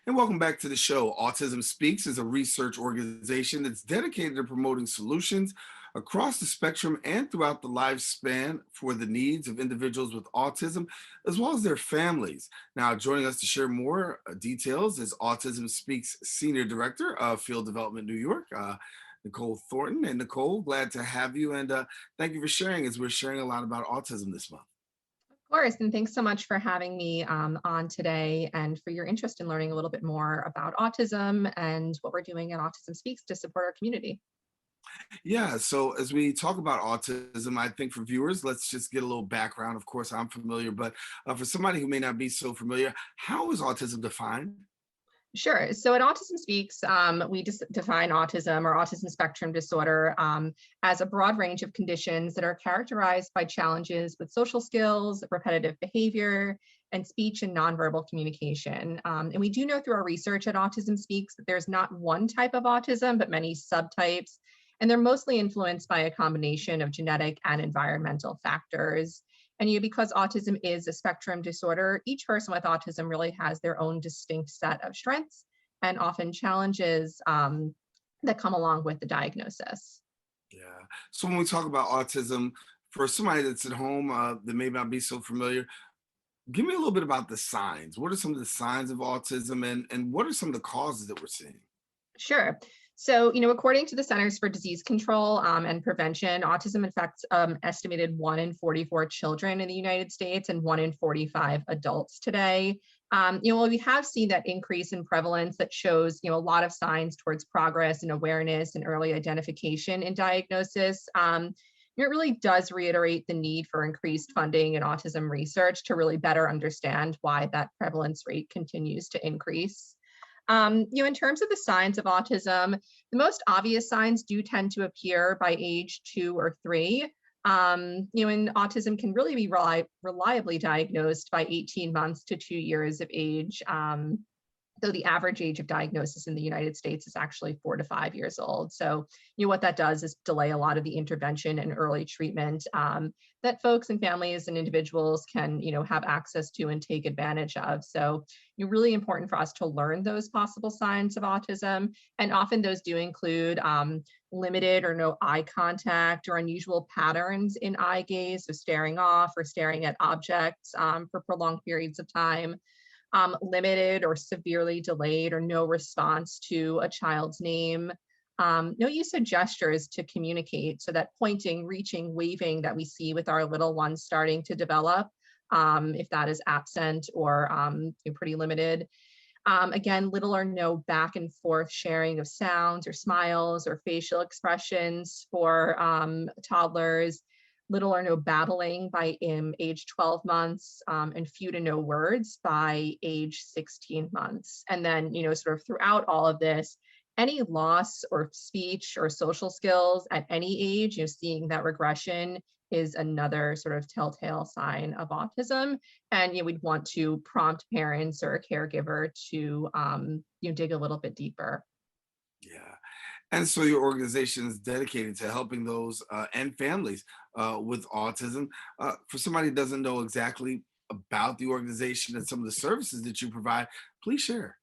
And welcome back to the show. Autism Speaks is a research organization that's dedicated to promoting solutions across the spectrum and throughout the lifespan for the needs of individuals with autism, as well as their families. Now, joining us to share more details is Autism Speaks Senior Director of Field Development New York, Nicole Thornton. And Nicole, glad to have you. And thank you for sharing as we're sharing a lot about autism this month. Of course, and thanks so much for having me on today and for your interest in learning a little bit more about autism and what we're doing at Autism Speaks to support our community. Yeah, so as we talk about autism, I think for viewers, let's just get a little background. Of course, I'm familiar, but for somebody who may not be so familiar, how is autism defined? Sure. So at Autism Speaks, we just define autism or autism spectrum disorder as a broad range of conditions that are characterized by challenges with social skills, repetitive behavior, and speech and nonverbal communication. And we do know through our research at Autism Speaks that there's not one type of autism, but many subtypes. And they're mostly influenced by a combination of genetic and environmental factors. And because autism is a spectrum disorder, each person with autism really has their own distinct set of strengths and often challenges that come along with the diagnosis. Yeah. So when we talk about autism, for somebody that's at home that may not be so familiar, give me a little bit about the signs. What are some of the signs of autism and what are some of the causes that we're seeing? Sure. So, according to the Centers for Disease Control and Prevention, autism affects estimated 1 in 44 children in the United States and 1 in 45 adults today. We have seen that increase in prevalence that shows, a lot of signs towards progress and awareness and early identification and diagnosis. It really does reiterate the need for increased funding in autism research to really better understand why that prevalence rate continues to increase. In terms of the signs of autism, the most obvious signs do tend to appear by age 2 or 3. And autism can really be reliably diagnosed by 18 months to 2 years of age. Though the average age of diagnosis in the United States is actually 4 to 5 years old. So, what that does is delay a lot of the intervention and early treatment that folks and families and individuals can, have access to and take advantage of. So, really important for us to learn those possible signs of autism. And often those do include limited or no eye contact or unusual patterns in eye gaze, so staring off or staring at objects for prolonged periods of time. Limited or severely delayed or no response to a child's name, no use of gestures to communicate, so that pointing, reaching, waving that we see with our little ones starting to develop, if that is absent or pretty limited. Again, little or no back and forth sharing of sounds or smiles or facial expressions for toddlers. Little or no babbling by age 12 months, and few to no words by age 16 months. And then, sort of throughout all of this, any loss or speech or social skills at any age, seeing that regression is another sort of telltale sign of autism. And we'd want to prompt parents or a caregiver to dig a little bit deeper. Yeah. And so your organization is dedicated to helping those and families with autism. For somebody who doesn't know exactly about the organization and some of the services that you provide, please share.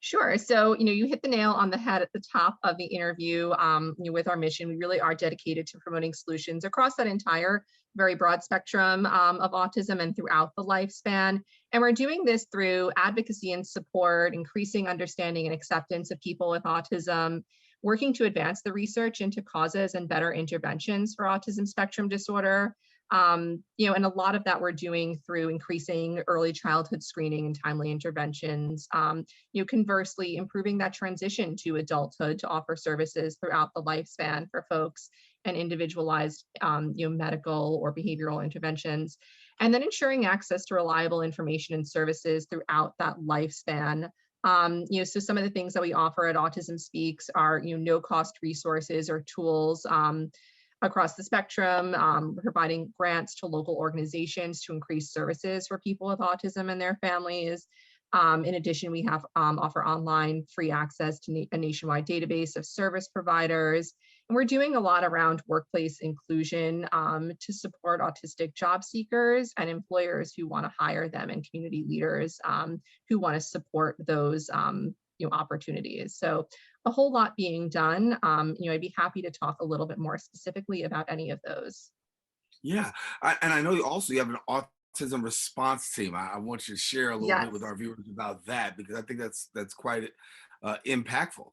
Sure. So, you hit the nail on the head at the top of the interview. With our mission, we really are dedicated to promoting solutions across that entire very broad spectrum of autism and throughout the lifespan. And we're doing this through advocacy and support, increasing understanding and acceptance of people with autism, working to advance the research into causes and better interventions for autism spectrum disorder. And a lot of that we're doing through increasing early childhood screening and timely interventions. Conversely, improving that transition to adulthood to offer services throughout the lifespan for folks and individualized, medical or behavioral interventions. And then ensuring access to reliable information and services throughout that lifespan. So some of the things that we offer at Autism Speaks are, no cost resources or tools across the spectrum, providing grants to local organizations to increase services for people with autism and their families. In addition, we have offer online free access to a nationwide database of service providers And we're doing a lot around workplace inclusion to support autistic job seekers and employers who want to hire them, and community leaders who want to support those opportunities. So a whole lot being done. I'd be happy to talk a little bit more specifically about any of those. Yeah, and I know you have an autism response team. I want you to share a little bit with Yes. our viewers about that because I think that's quite impactful.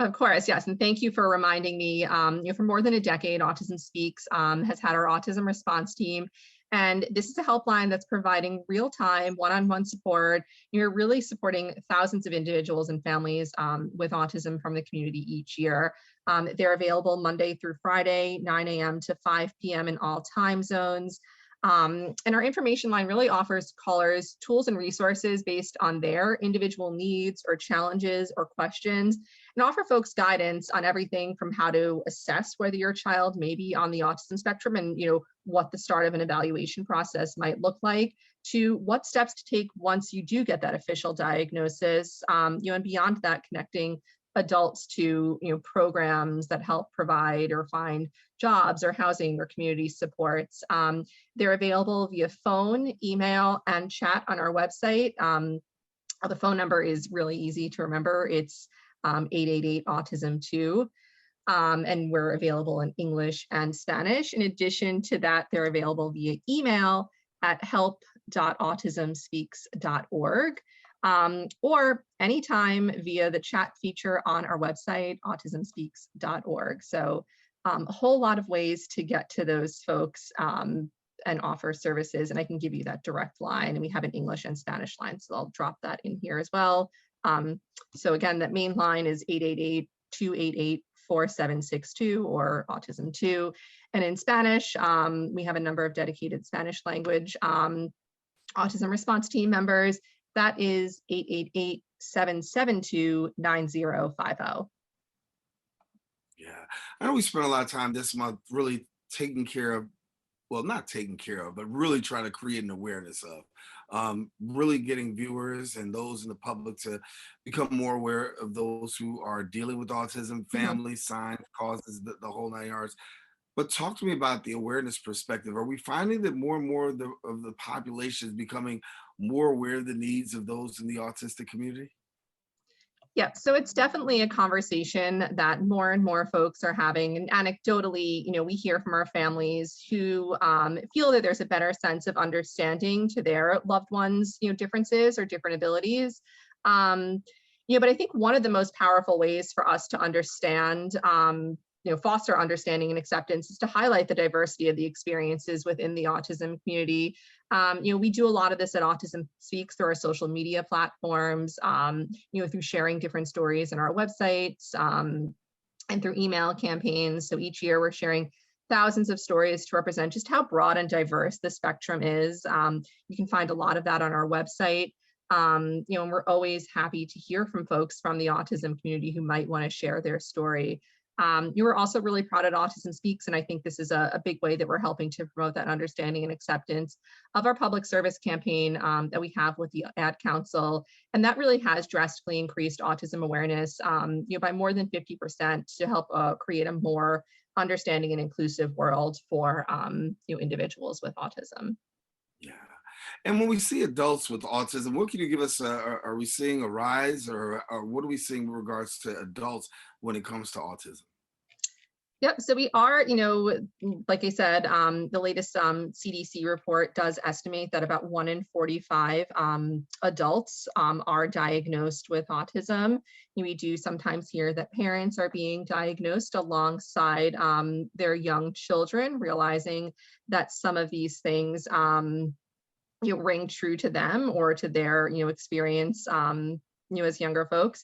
Of course, yes, and thank you for reminding me. For more than a decade, Autism Speaks has had our autism response team, and this is a helpline that's providing real-time, one-on-one support. You're really supporting thousands of individuals and families with autism from the community each year. They're available Monday through Friday, 9 a.m. to 5 p.m. in all time zones. And our information line really offers callers tools and resources based on their individual needs or challenges or questions, and offer folks guidance on everything from how to assess whether your child may be on the autism spectrum, and what the start of an evaluation process might look like, to what steps to take once you do get that official diagnosis, and beyond that, connecting adults to programs that help provide or find jobs or housing or community supports. They're available via phone, email, and chat on our website. The phone number is really easy to remember. It's 888-AUTISM-2. And we're available in English and Spanish. In addition to that, they're available via email at help.autismspeaks.org, or anytime via the chat feature on our website, autismspeaks.org. So a whole lot of ways to get to those folks and offer services. And I can give you that direct line. And we have an English and Spanish line, so I'll drop that in here as well. So again, that main line is 888-288-4762 or Autism 2. And in Spanish, we have a number of dedicated Spanish language autism response team members. That is 888-772-9050. Yeah, I know we spent a lot of time this month really taking care of, well, not taking care of, but really trying to create an awareness of, really getting viewers and those in the public to become more aware of those who are dealing with autism, Mhm. families, signs, causes, the whole nine yards. But talk to me about the awareness perspective. Are we finding that more and more of the population is becoming more aware of the needs of those in the autistic community? Yeah, so it's definitely a conversation that more and more folks are having. And anecdotally, we hear from our families who feel that there's a better sense of understanding to their loved ones, differences or different abilities. But I think one of the most powerful ways for us to understand, foster understanding and acceptance, is to highlight the diversity of the experiences within the autism community. We do a lot of this at Autism Speaks through our social media platforms, through sharing different stories on our websites, and through email campaigns. So each year we're sharing thousands of stories to represent just how broad and diverse the spectrum is. You can find a lot of that on our website. And we're always happy to hear from folks from the autism community who might want to share their story. You were also really proud at Autism Speaks, and I think this is a big way that we're helping to promote that understanding and acceptance of our public service campaign that we have with the Ad Council, and that really has drastically increased autism awareness, by more than 50% to help create a more understanding and inclusive world for individuals with autism. Yeah. And when we see adults with autism, what can you give us? Are we seeing a rise, or what are we seeing with regards to adults when it comes to autism? Yep. So we are, like I said, the latest CDC report does estimate that about 1 in 45 adults are diagnosed with autism. We do sometimes hear that parents are being diagnosed alongside their young children, realizing that some of these things ring true to them or to their experience as younger folks.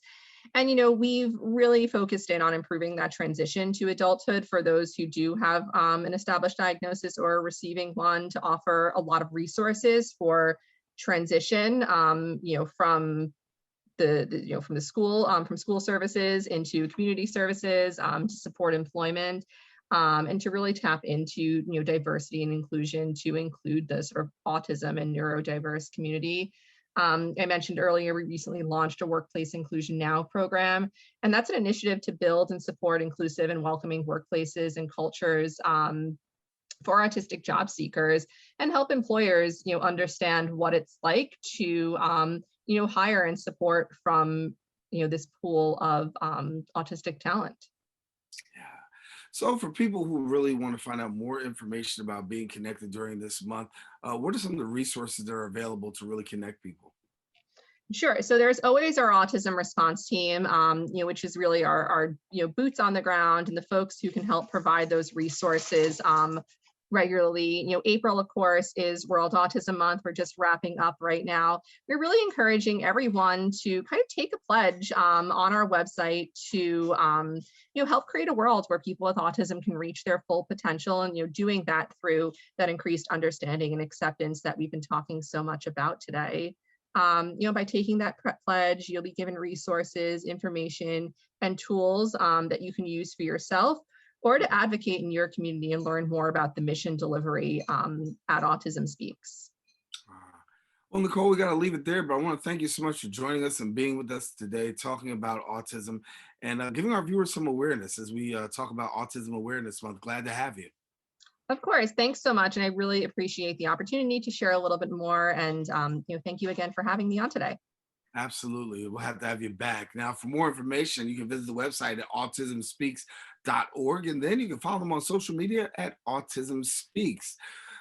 And we've really focused in on improving that transition to adulthood for those who do have an established diagnosis or receiving one, to offer a lot of resources for transition from the school, from school services into community services, to support employment, and to really tap into diversity and inclusion to include the sort of autism and neurodiverse community. I mentioned earlier, we recently launched a Workplace Inclusion Now program, and that's an initiative to build and support inclusive and welcoming workplaces and cultures for autistic job seekers, and help employers, understand what it's like to, hire and support from, this pool of autistic talent. Yeah. So, for people who really want to find out more information about being connected during this month, what are some of the resources that are available to really connect people? Sure. So there's always our autism response team, which is really our boots on the ground and the folks who can help provide those resources regularly. April, of course, is World Autism Month. We're just wrapping up right now. We're really encouraging everyone to kind of take a pledge on our website to, help create a world where people with autism can reach their full potential, and doing that through that increased understanding and acceptance that we've been talking so much about today. By taking that pledge, you'll be given resources, information, and tools that you can use for yourself or to advocate in your community and learn more about the mission delivery at Autism Speaks. Uh, Well, Nicole, we got to leave it there, but I want to thank you so much for joining us and being with us today, talking about autism and giving our viewers some awareness as we talk about Autism Awareness Month. Glad to have you. Of course, thanks so much. And I really appreciate the opportunity to share a little bit more. And thank you again for having me on today. Absolutely. We'll have to have you back. Now, for more information, you can visit the website at autismspeaks.org, and then you can follow them on social media at Autism Speaks.